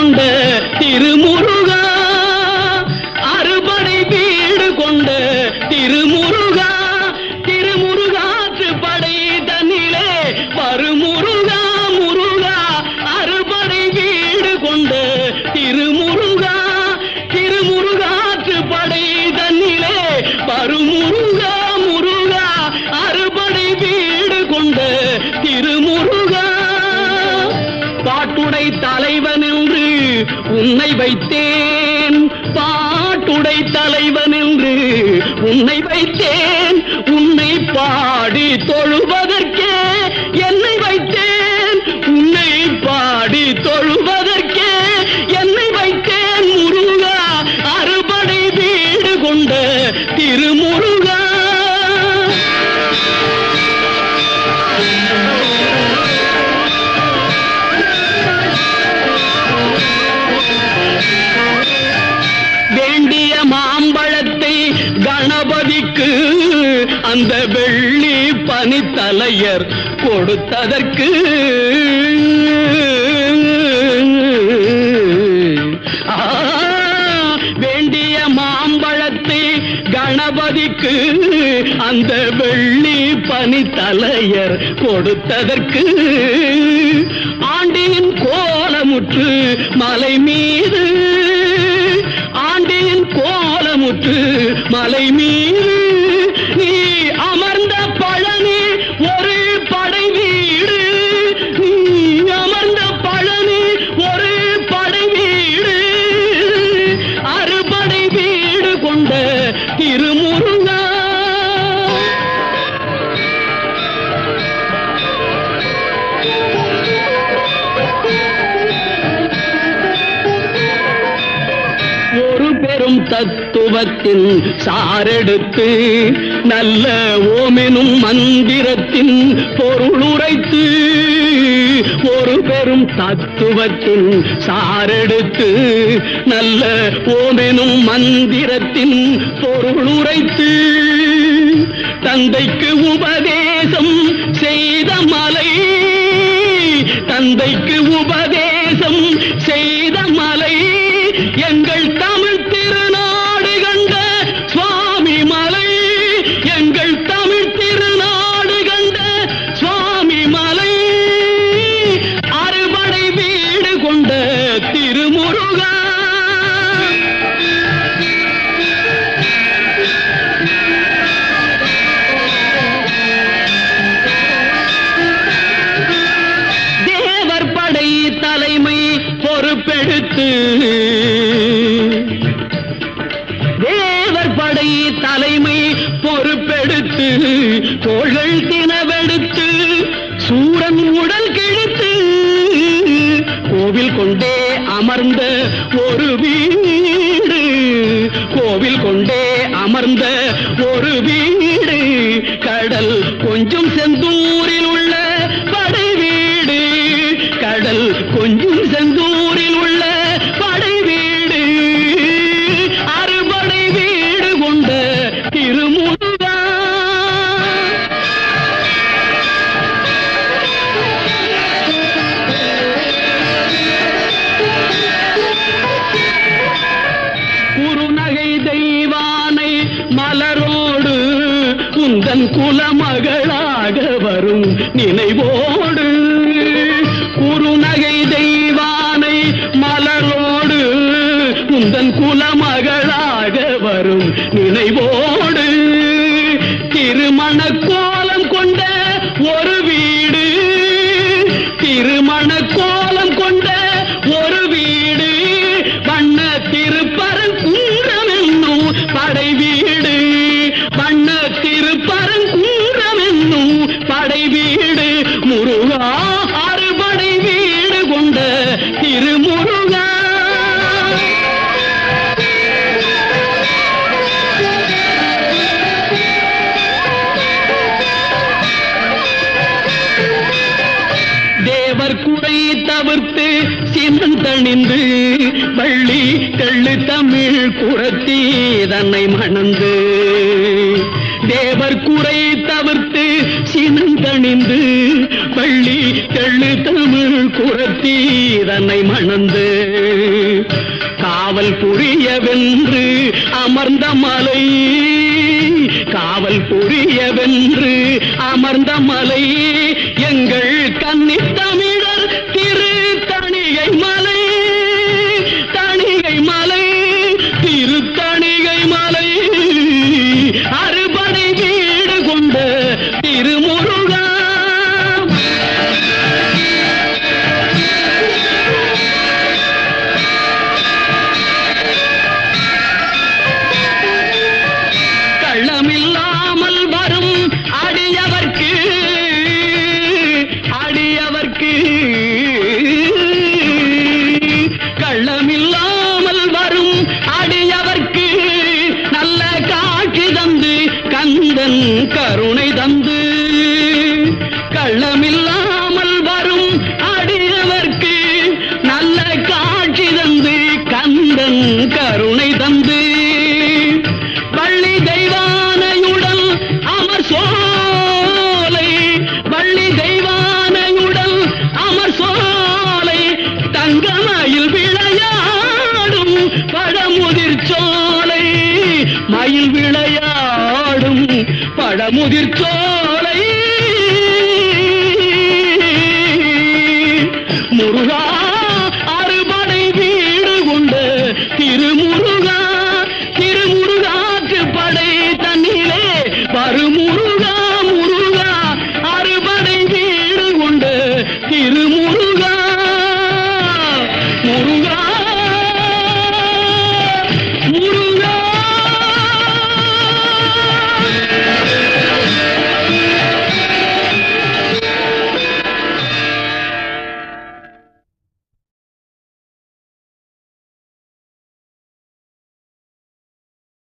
கொண்ட திருமுருகா, அறுபடை வீடு கொண்ட திருமுருகா, திருமுருகாற்று படை தன்னிலே வருமுருகா முருகா, அறுபடை வீடு கொண்ட திருமுருகா, திருமுருகாற்று படை தன்னிலே வருமுருகா முருகா, அறுபடை வீடு கொண்ட திருமுருகா. பாட்டுடை தலைவன் என்று உன்னை வைத்தேன், பாட்டுடை தலைவன் என்று உன்னை வைத்தேன், உன்னை பாடி தொழுவதற்கே என்னை வைத்தேன், உன்னை பாடி தொழுவதற்கே என்னை வைத்தேன் முருகா, அறுபடை வீடு கொண்ட திருமுருகா. வேண்டிய மாம்பழத்தை கணபதிக்கு அந்த வெள்ளி பனித்தலையர் கொடுத்ததற்கு, வேண்டிய மாம்பழத்தை கணபதிக்கு அந்த வெள்ளி பனித்தலையர் கொடுத்ததற்கு, ஆண்டியின் கோலமுற்று மலை மீது, ஆண்டியின் கோலமுற்று மலை மீது நீ அமர்ந்த பழனி ஒரு படை வீடு, நீ அமர்ந்த பழனி ஒரு படை வீடு, அறுபடை வீடு கொண்ட திருமுருகா. ஒரு பெரும் தத்துவத்தின் சாரெடுத்து நல்ல ஓமெனும் மந்திரத்தின் பொருளுரைத்து, ஒரு பெரும் தத்துவத்தின் சாரெடுத்து நல்ல ஓமெனும் மந்திரத்தின் பொருளுரைத்து, தந்தைக்கு உபதேசம் செய்த மலை, தந்தைக்கு உபதேசம் செய்த மலை, எங்கள் தமிழ் திருநாடு கண்ட சுவாமி மலை, எங்கள் தமிழ் திருநாடு கண்ட சுவாமி மலை, அறுபடை வீடு கொண்ட திருமுருகா. தேவர் படை தலைமை பொறுப்பெடுத்து, தேவர் படை தலைமை பொறுப்பெடுத்து, தோள்கள் தினவெடுத்து சூரன் உடல் கிழித்து, கோவில் கொண்டே அமர்ந்த ஒரு வீடு, கோவில் கொண்டே அமர்ந்த ஒரு வீடு, கடல் கொஞ்சம் செந்தூரில் உள்ள படை வீடு, கடல் கொஞ்சம் செந்தூரில் உள்ள படை வீடு, அறுபடை வீடு கொண்ட திருமுருகா. குறுநகை தெய்வானை மலரோடு உந்தன் குலமகளாக வரும் நினைவோடு, குறுநகை தெய்வானை மலரோடு உந்தன் குலமகளாக வரும் நினைவோடு, திருமண கோலம் கொண்ட ஒரு வீடு, திருமண கோலம் கொண்ட ஒரு வீடு, வண்ண திருப்பரங்குன்றம் என்னும் படை வீடு, வண்ண திருப்பரங்குன்றம் என்னும் படை வீடு, முருகா அறுபடை வீடு கொண்ட திருமுருகா. தேவர் குறை தவிர்த்து சிந்தணிந்து வள்ளி கள்ளு தமிழ் குரத்தி தன்னை மணந்து, தேவர் குறை தவிர்த்து சினந்தணிந்து பள்ளி தெள்ளு தமிழ் குரத்தி தன்னை மணந்து காவல் புரியவென்று அமர்ந்த மலை காவல் புரியவென்று அமர்ந்த மலை எங்கள் கன்னித் தமிழர் திரு தணிகை மலை தணிகை மலை திரு தணிகை மலை அறுபடை வீடு கொண்ட திருமுருகா கள்ளமில்லாமல் வரும் அடியவர்க்கு அடியவர்க்கு கள்ளமில்லாமல் வரும் அடியவர்க்கு நல்ல காட்சி தந்து கந்தன் கருணை தந்து கள்ளமில்லாமல் வரும் அடியவர்க்கு நல்ல காட்சி தந்து கந்தன் கருணை தந்து வள்ளி தெய்வானையுடன் அமர் சோலை வள்ளி தெய்வானையுடன் அமர் சோலை தங்கமயில் விளையாடும் பழமுதிர் சோலை மயில் விளையாடும் பழமுதிர் சோலை முருகா